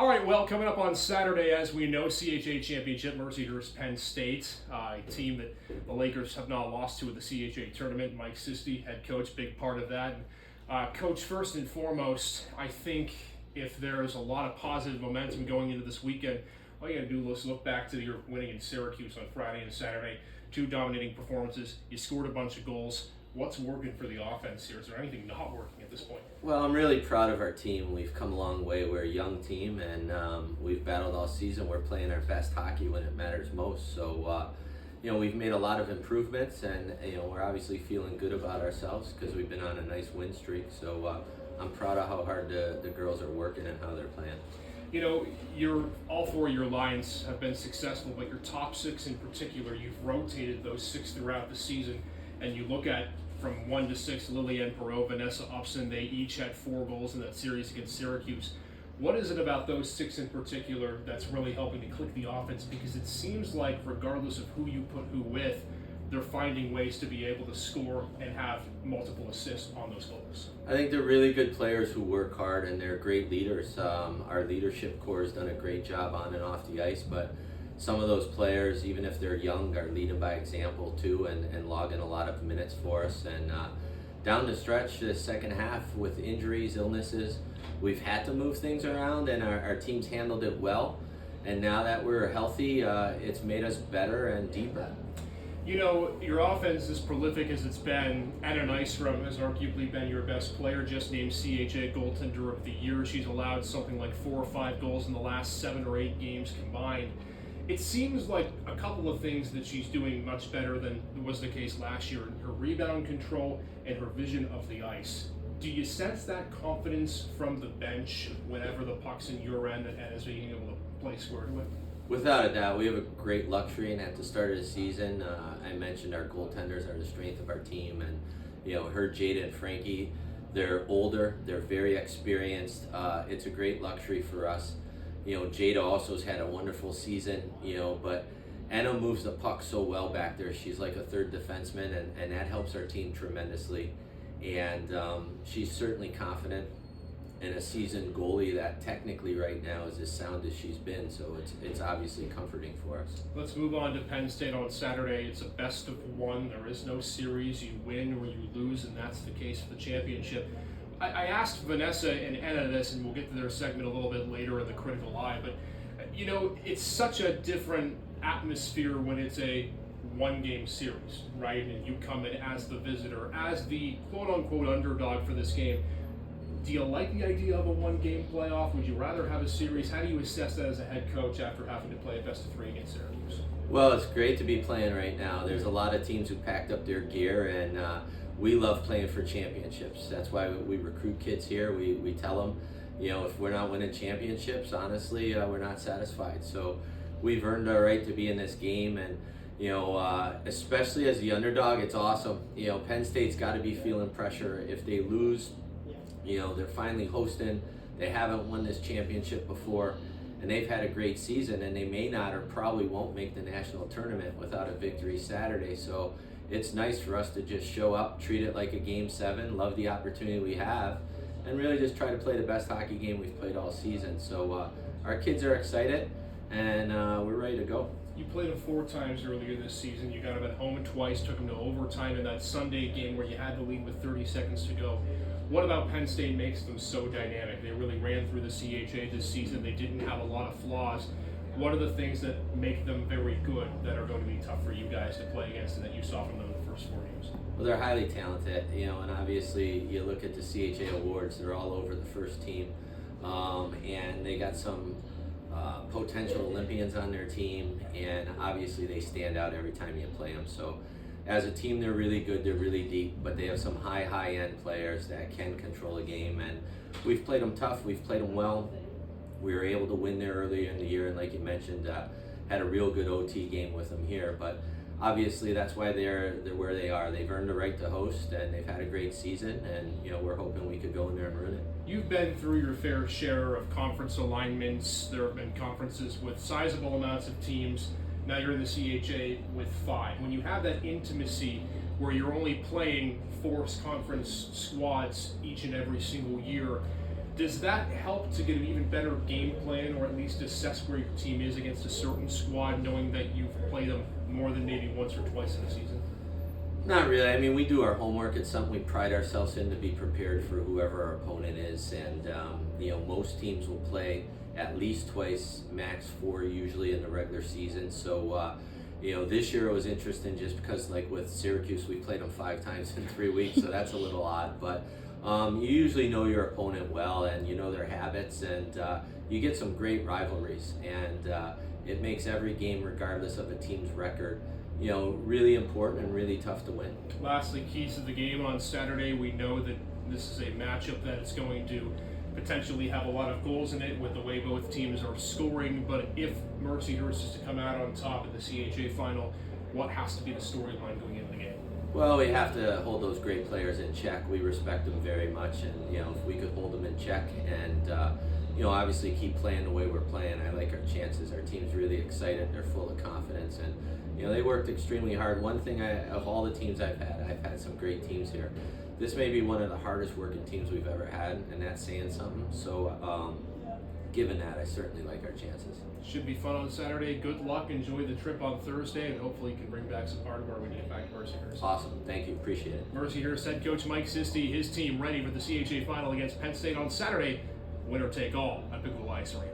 right, well, coming up on Saturday, as we know, CHA Championship, Mercyhurst, Penn State, a team that the Lakers have not lost to at the CHA tournament. Mike Sisti, head coach, big part of that. Coach, first and foremost, I think if there's a lot of positive momentum going into this weekend, all you got to do is look back to your winning in Syracuse on Friday and Saturday, two dominating performances. You scored a bunch of goals. What's working for the offense here? Is there anything not working at this point? Well, I'm really proud of our team. We've come a long way. We're a young team, and we've battled all season. We're playing our best hockey when it matters most. So, we've made a lot of improvements, and we're obviously feeling good about ourselves because we've been on a nice win streak. So, I'm proud of how hard the girls are working and how they're playing. All four of your lines have been successful, but your top six in particular, you've rotated those six throughout the season. And you look at from 1 to 6, Lillian Perot, Vanessa Upson, they each had 4 goals in that series against Syracuse. What is it about those 6 in particular that's really helping to click the offense? Because it seems like regardless of who you put who with, they're finding ways to be able to score and have multiple assists on those goals. I think they're really good players who work hard, and they're great leaders. Our leadership core has done a great job on and off the ice, but some of those players, even if they're young, are leading by example too, and logging a lot of minutes for us. And down the stretch, the second half, with injuries, illnesses, we've had to move things around, and our team's handled it well. And now that we're healthy, it's made us better and deeper. Your offense, as prolific as it's been, Anna Nystrom has arguably been your best player, just named CHA Goaltender of the Year. She's allowed something like 4 or 5 goals in the last 7 or 8 games combined. It seems like a couple of things that she's doing much better than was the case last year: her rebound control and her vision of the ice. Do you sense that confidence from the bench whenever the puck's in your end and as being able to play square to it? Without a doubt, we have a great luxury, and at the start of the season, I mentioned our goaltenders are the strength of our team, and her, Jada, and Frankie, they're older, they're very experienced. It's a great luxury for us. Jada also has had a wonderful season, but Anna moves the puck so well back there. She's like a third defenseman, and that helps our team tremendously. And she's certainly confident in a seasoned goalie that technically right now is as sound as she's been, so it's obviously comforting for us. Let's move on to Penn State on Saturday. It's a best of 1. There is no series. You win or you lose, and that's the case for the championship. I asked Vanessa and Anna this, and we'll get to their segment a little bit later in the Critical Eye, but it's such a different atmosphere when it's a 1-game series, right? And you come in as the visitor, as the quote-unquote underdog for this game. Do you like the idea of a 1-game playoff? Would you rather have a series? How do you assess that as a head coach after having to play a best of 3 against Syracuse? Well, it's great to be playing right now. There's a lot of teams who packed up their gear, and we love playing for championships. That's why we recruit kids here. We tell them, if we're not winning championships, honestly, we're not satisfied. So we've earned our right to be in this game, and especially as the underdog, it's awesome. Penn State's got to be feeling pressure. If they lose, they're finally hosting. They haven't won this championship before, and they've had a great season, and they may not or probably won't make the national tournament without a victory Saturday. So it's nice for us to just show up, treat it like a Game 7, love the opportunity we have, and really just try to play the best hockey game we've played all season. So our kids are excited, and we're ready to go. You played them 4 times earlier this season. You got them at home twice, took them to overtime in that Sunday game where you had the lead with 30 seconds to go. What about Penn State makes them so dynamic? They really ran through the CHA this season. They didn't have a lot of flaws. What are the things that make them very good that are going to be tough for you guys to play against and that you saw from them in the first 4 games? Well, they're highly talented, and obviously you look at the CHA awards, they're all over the first team, and they got some potential Olympians on their team, and obviously they stand out every time you play them. So as a team, they're really good, they're really deep, but they have some high-end players that can control a game, and we've played them tough, we've played them well. We were able to win there earlier in the year, and like you mentioned, had a real good OT game with them here, but obviously that's why they're where they are. They've earned the right to host, and they've had a great season, and we're hoping we could go in there and ruin it. You've been through your fair share of conference alignments. There have been conferences with sizable amounts of teams. Now you're in the CHA with 5. When you have that intimacy where you're only playing 4 conference squads each and every single year, Does that help to get an even better game plan, or at least assess where your team is against a certain squad, knowing that you've played them more than maybe once or twice in a season? Not really. I mean, we do our homework. It's something we pride ourselves in, to be prepared for whoever our opponent is. And, most teams will play at least twice, max 4 usually in the regular season. So, this year it was interesting just because, like with Syracuse, we played them 5 times in 3 weeks, so that's a little odd. But you usually know your opponent well, and you know their habits, and you get some great rivalries. And it makes every game, regardless of a team's record, really important and really tough to win. Lastly, keys to the game on Saturday. We know that this is a matchup that is going to potentially have a lot of goals in it with the way both teams are scoring. But if Mercyhurst is to come out on top at the CHA final, what has to be the storyline going into the game? Well, we have to hold those great players in check. We respect them very much, and if we could hold them in check and obviously keep playing the way we're playing, I like our chances. Our team's really excited. They're full of confidence, and they worked extremely hard. One thing of all the teams I've had some great teams here. This may be one of the hardest working teams we've ever had, and that's saying something. So, given that, I certainly like our chances. Should be fun on Saturday. Good luck. Enjoy the trip on Thursday, and hopefully you can bring back some hardware when you get back to Mercyhurst. Awesome. Thank you. Appreciate it. Mercyhurst head coach Mike Sisti, his team ready for the CHA final against Penn State on Saturday. Winner take all at Big Blue Ice Arena.